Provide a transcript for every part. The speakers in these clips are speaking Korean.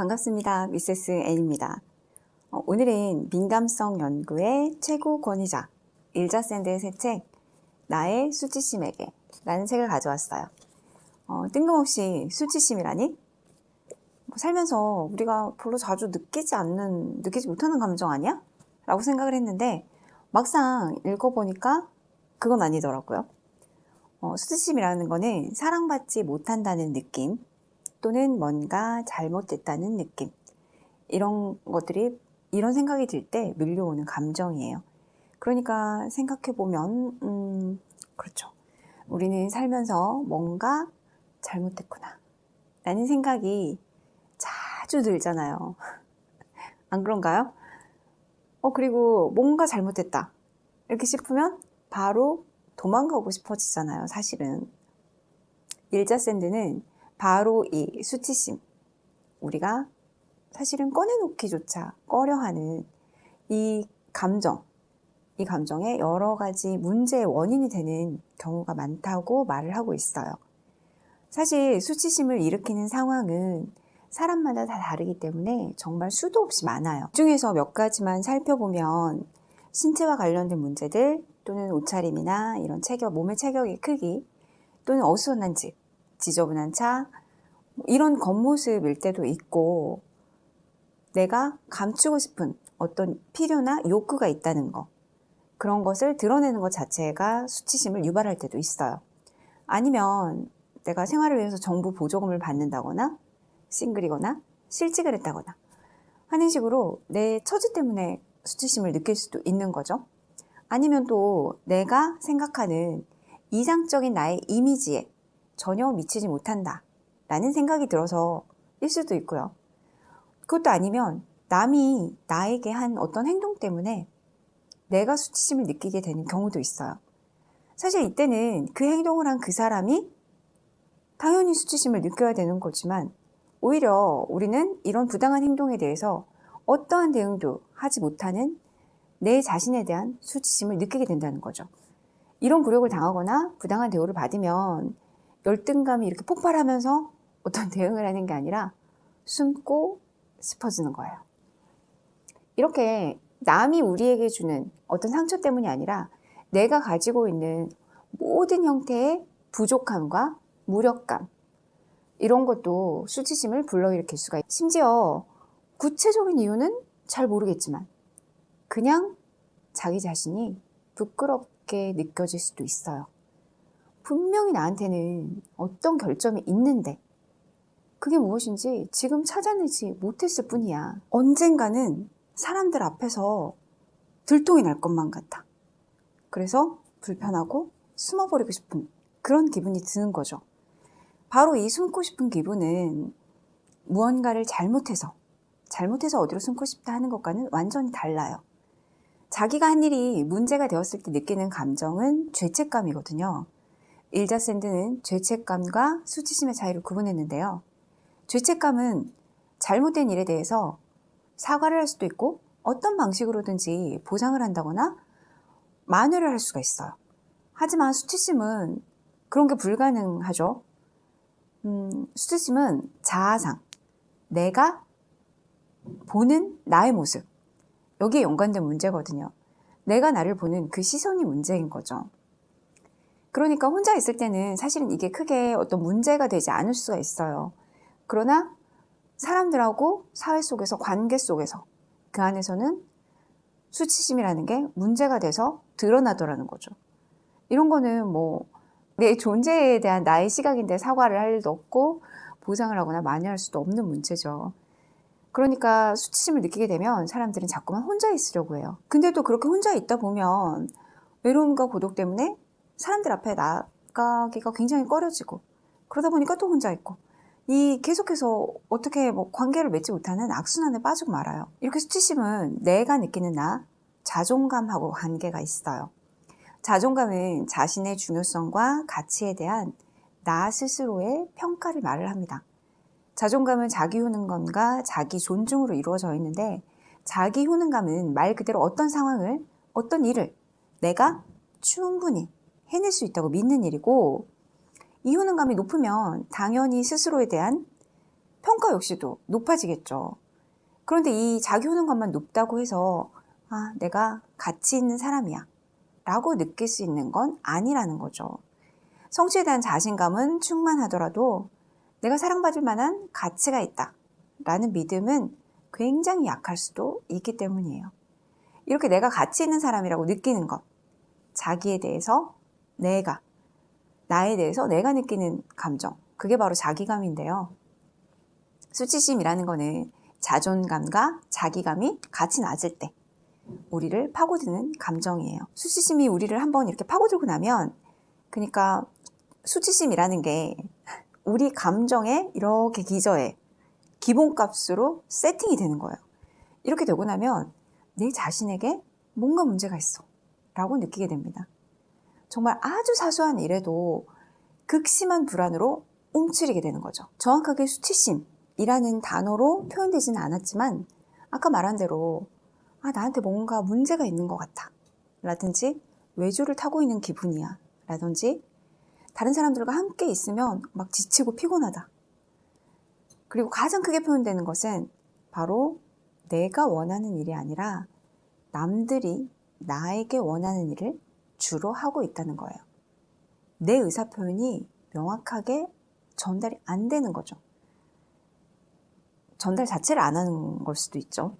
반갑습니다. 미세스 N입니다. 오늘은 민감성 연구의 최고 권위자 일자 샌드의 새 책 나의 수치심에게 라는 책을 가져왔어요. 뜬금없이 수치심이라니? 살면서 우리가 별로 자주 느끼지 못하는 감정 아니야? 라고 생각을 했는데 막상 읽어보니까 그건 아니더라고요. 수치심이라는 거는 사랑받지 못한다는 느낌 또는 뭔가 잘못됐다는 느낌, 이런 생각이 들 때 밀려오는 감정이에요. 그러니까 생각해보면 그렇죠. 우리는 살면서 뭔가 잘못됐구나 라는 생각이 자주 들잖아요. 안 그런가요? 그리고 뭔가 잘못됐다 이렇게 싶으면 바로 도망가고 싶어지잖아요. 사실은 일자 샌드는 바로 이 수치심, 우리가 사실은 꺼내놓기조차 꺼려하는 이 감정의 여러 가지 문제의 원인이 되는 경우가 많다고 말을 하고 있어요. 사실 수치심을 일으키는 상황은 사람마다 다 다르기 때문에 정말 수도 없이 많아요. 그 중에서 몇 가지만 살펴보면 신체와 관련된 문제들 또는 옷차림이나 이런 몸의 체격의 크기 또는 어수선한 집, 지저분한 차, 이런 겉모습일 때도 있고 내가 감추고 싶은 어떤 필요나 욕구가 있다는 거, 그런 것을 드러내는 것 자체가 수치심을 유발할 때도 있어요. 아니면 내가 생활을 위해서 정부 보조금을 받는다거나 싱글이거나 실직을 했다거나 하는 식으로 내 처지 때문에 수치심을 느낄 수도 있는 거죠. 아니면 또 내가 생각하는 이상적인 나의 이미지에 전혀 미치지 못한다 라는 생각이 들어서 일 수도 있고요. 그것도 아니면 남이 나에게 한 어떤 행동 때문에 내가 수치심을 느끼게 되는 경우도 있어요. 사실 이때는 그 행동을 한 그 사람이 당연히 수치심을 느껴야 되는 거지만 오히려 우리는 이런 부당한 행동에 대해서 어떠한 대응도 하지 못하는 내 자신에 대한 수치심을 느끼게 된다는 거죠. 이런 굴욕을 당하거나 부당한 대우를 받으면 열등감이 이렇게 폭발하면서 어떤 대응을 하는 게 아니라 숨고 싶어지는 거예요. 이렇게 남이 우리에게 주는 어떤 상처 때문이 아니라 내가 가지고 있는 모든 형태의 부족함과 무력감, 이런 것도 수치심을 불러일으킬 수가 있어요. 심지어 구체적인 이유는 잘 모르겠지만 그냥 자기 자신이 부끄럽게 느껴질 수도 있어요. 분명히 나한테는 어떤 결점이 있는데 그게 무엇인지 지금 찾아내지 못했을 뿐이야. 언젠가는 사람들 앞에서 들통이 날 것만 같아. 그래서 불편하고 숨어버리고 싶은 그런 기분이 드는 거죠. 바로 이 숨고 싶은 기분은 무언가를 잘못해서 어디로 숨고 싶다 하는 것과는 완전히 달라요. 자기가 한 일이 문제가 되었을 때 느끼는 감정은 죄책감이거든요. 일자 샌드는 죄책감과 수치심의 차이를 구분했는데요. 죄책감은 잘못된 일에 대해서 사과를 할 수도 있고 어떤 방식으로든지 보상을 한다거나 만회를 할 수가 있어요. 하지만 수치심은 그런 게 불가능하죠. 수치심은 자아상, 내가 보는 나의 모습, 여기에 연관된 문제거든요. 내가 나를 보는 그 시선이 문제인 거죠. 그러니까 혼자 있을 때는 사실은 이게 크게 어떤 문제가 되지 않을 수가 있어요. 그러나 사람들하고 사회 속에서, 관계 속에서 그 안에서는 수치심이라는 게 문제가 돼서 드러나더라는 거죠. 이런 거는 내 존재에 대한 나의 시각인데 사과를 할 일도 없고 보상을 하거나 만회할 수도 없는 문제죠. 그러니까 수치심을 느끼게 되면 사람들은 자꾸만 혼자 있으려고 해요. 근데 또 그렇게 혼자 있다 보면 외로움과 고독 때문에 사람들 앞에 나가기가 굉장히 꺼려지고 그러다 보니까 또 혼자 있고 계속해서 어떻게 관계를 맺지 못하는 악순환에 빠지고 말아요. 이렇게 수치심은 내가 느끼는 자존감하고 관계가 있어요. 자존감은 자신의 중요성과 가치에 대한 나 스스로의 평가를 말을 합니다. 자존감은 자기 효능감과 자기 존중으로 이루어져 있는데 자기 효능감은 말 그대로 어떤 상황을, 어떤 일을 내가 충분히 해낼 수 있다고 믿는 일이고 이 효능감이 높으면 당연히 스스로에 대한 평가 역시도 높아지겠죠. 그런데 이 자기 효능감만 높다고 해서 아, 내가 가치 있는 사람이야 라고 느낄 수 있는 건 아니라는 거죠. 성취에 대한 자신감은 충만하더라도 내가 사랑받을 만한 가치가 있다 라는 믿음은 굉장히 약할 수도 있기 때문이에요. 이렇게 내가 가치 있는 사람이라고 느끼는 것, 자기에 대해서 나에 대해서 내가 느끼는 감정, 그게 바로 자기감인데요. 수치심이라는 거는 자존감과 자기감이 같이 낮을 때 우리를 파고드는 감정이에요. 수치심이 우리를 한번 이렇게 파고들고 나면, 그러니까 수치심이라는 게 우리 감정에 이렇게 기저에 기본값으로 세팅이 되는 거예요. 이렇게 되고 나면 내 자신에게 뭔가 문제가 있어 라고 느끼게 됩니다. 정말 아주 사소한 일에도 극심한 불안으로 움츠리게 되는 거죠. 정확하게 수치심이라는 단어로 표현되지는 않았지만 아까 말한 대로 나한테 뭔가 문제가 있는 것 같아 라든지 외주를 타고 있는 기분이야 라든지 다른 사람들과 함께 있으면 막 지치고 피곤하다. 그리고 가장 크게 표현되는 것은 바로 내가 원하는 일이 아니라 남들이 나에게 원하는 일을 주로 하고 있다는 거예요. 내 의사표현이 명확하게 전달이 안 되는 거죠. 전달 자체를 안 하는 걸 수도 있죠.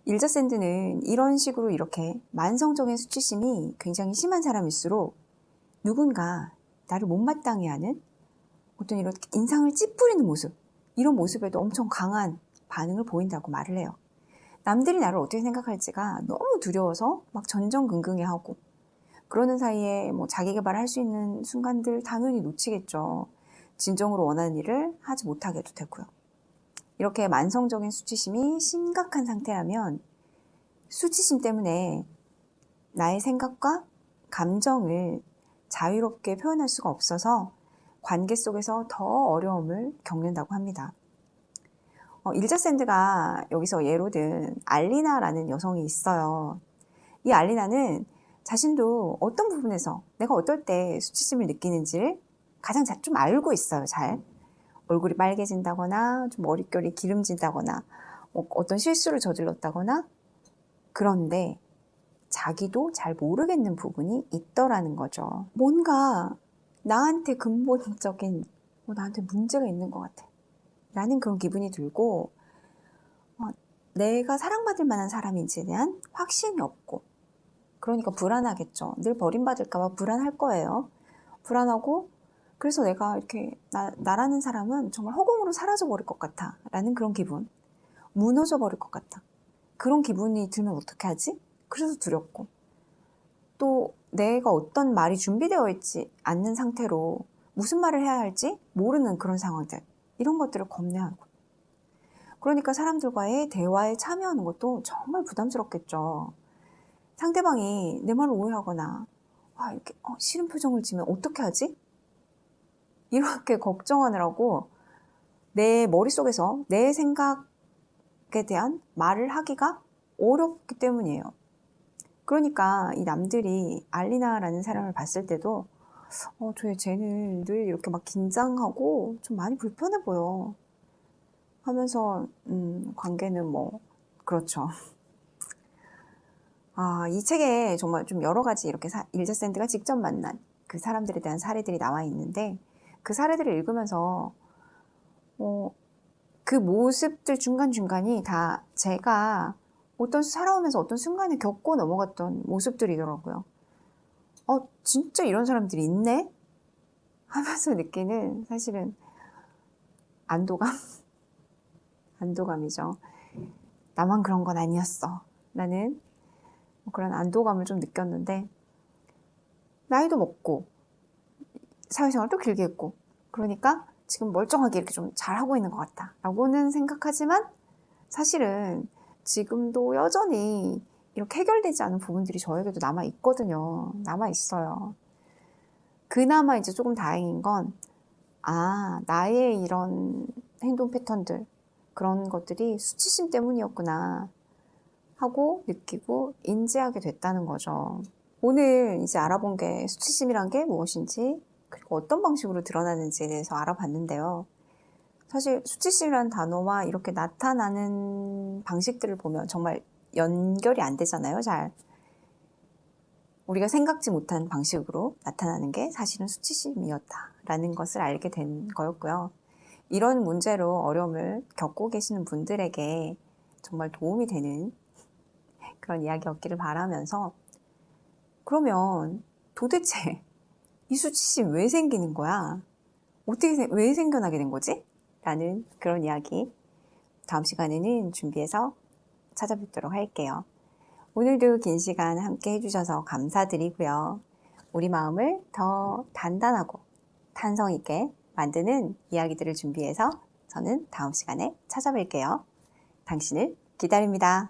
일자 샌드는 이런 식으로 이렇게 만성적인 수치심이 굉장히 심한 사람일수록 누군가 나를 못마땅해 하는 어떤 이런 인상을 찌푸리는 모습, 이런 모습에도 엄청 강한 반응을 보인다고 말을 해요. 남들이 나를 어떻게 생각할지가 너무 두려워서 막 전전긍긍해하고, 그러는 사이에 뭐 자기 개발할 수 있는 순간들 당연히 놓치겠죠. 진정으로 원하는 일을 하지 못하게도 되고요. 이렇게 만성적인 수치심이 심각한 상태라면 수치심 때문에 나의 생각과 감정을 자유롭게 표현할 수가 없어서 관계 속에서 더 어려움을 겪는다고 합니다. 일자 샌드가 여기서 예로 든 알리나라는 여성이 있어요. 이 알리나는 자신도 어떤 부분에서 내가 어떨 때 수치심을 느끼는지를 가장 좀 알고 있어요. 잘. 얼굴이 빨개진다거나 좀 머릿결이 기름진다거나 어떤 실수를 저질렀다거나, 그런데 자기도 잘 모르겠는 부분이 있더라는 거죠. 뭔가 나한테 근본적인 나한테 문제가 있는 것 같아 라는 그런 기분이 들고, 내가 사랑받을 만한 사람인지에 대한 확신이 없고, 그러니까 불안하겠죠. 늘 버림받을까 봐 불안할 거예요. 불안하고, 그래서 내가 이렇게 나라는 사람은 정말 허공으로 사라져 버릴 것 같아 라는 그런 기분, 무너져 버릴 것 같아, 그런 기분이 들면 어떻게 하지? 그래서 두렵고, 또 내가 어떤 말이 준비되어 있지 않는 상태로 무슨 말을 해야 할지 모르는 그런 상황들, 이런 것들을 겁내하고, 그러니까 사람들과의 대화에 참여하는 것도 정말 부담스럽겠죠. 상대방이 내 말을 오해하거나 이렇게 싫은 표정을 지면 어떻게 하지? 이렇게 걱정하느라고 내 머릿속에서 내 생각에 대한 말을 하기가 어렵기 때문이에요. 그러니까 이 남들이 알리나라는 사람을 봤을 때도 쟤는 늘 이렇게 막 긴장하고 좀 많이 불편해 보여 하면서 관계는 뭐 그렇죠. 이 책에 정말 좀 여러 가지 이렇게 일자 샌드가 직접 만난 그 사람들에 대한 사례들이 나와 있는데, 그 사례들을 읽으면서 그 모습들 중간중간이 다 제가 살아오면서 어떤 순간에 겪고 넘어갔던 모습들이더라고요. 진짜 이런 사람들이 있네? 하면서 느끼는, 사실은 안도감이죠. 나만 그런 건 아니었어 라는 그런 안도감을 좀 느꼈는데, 나이도 먹고 사회생활도 길게 했고, 그러니까 지금 멀쩡하게 이렇게 좀 잘하고 있는 것 같다 라고는 생각하지만, 사실은 지금도 여전히 이렇게 해결되지 않은 부분들이 저에게도 남아있거든요. 남아있어요. 그나마 이제 조금 다행인 건, 나의 이런 행동 패턴들, 그런 것들이 수치심 때문이었구나 하고 느끼고 인지하게 됐다는 거죠. 오늘 이제 알아본 게 수치심이란 게 무엇인지, 그리고 어떤 방식으로 드러나는지에 대해서 알아봤는데요. 사실 수치심이라는 단어와 이렇게 나타나는 방식들을 보면 정말 연결이 안 되잖아요, 잘. 우리가 생각지 못한 방식으로 나타나는 게 사실은 수치심이었다라는 것을 알게 된 거였고요. 이런 문제로 어려움을 겪고 계시는 분들에게 정말 도움이 되는 그런 이야기였기를 바라면서, 그러면 도대체 이 수치심 왜 생기는 거야? 왜 생겨나게 된 거지? 라는 그런 이야기 다음 시간에는 준비해서 찾아뵙도록 할게요. 오늘도 긴 시간 함께 해주셔서 감사드리고요. 우리 마음을 더 단단하고 탄성 있게 만드는 이야기들을 준비해서 저는 다음 시간에 찾아뵐게요. 당신을 기다립니다.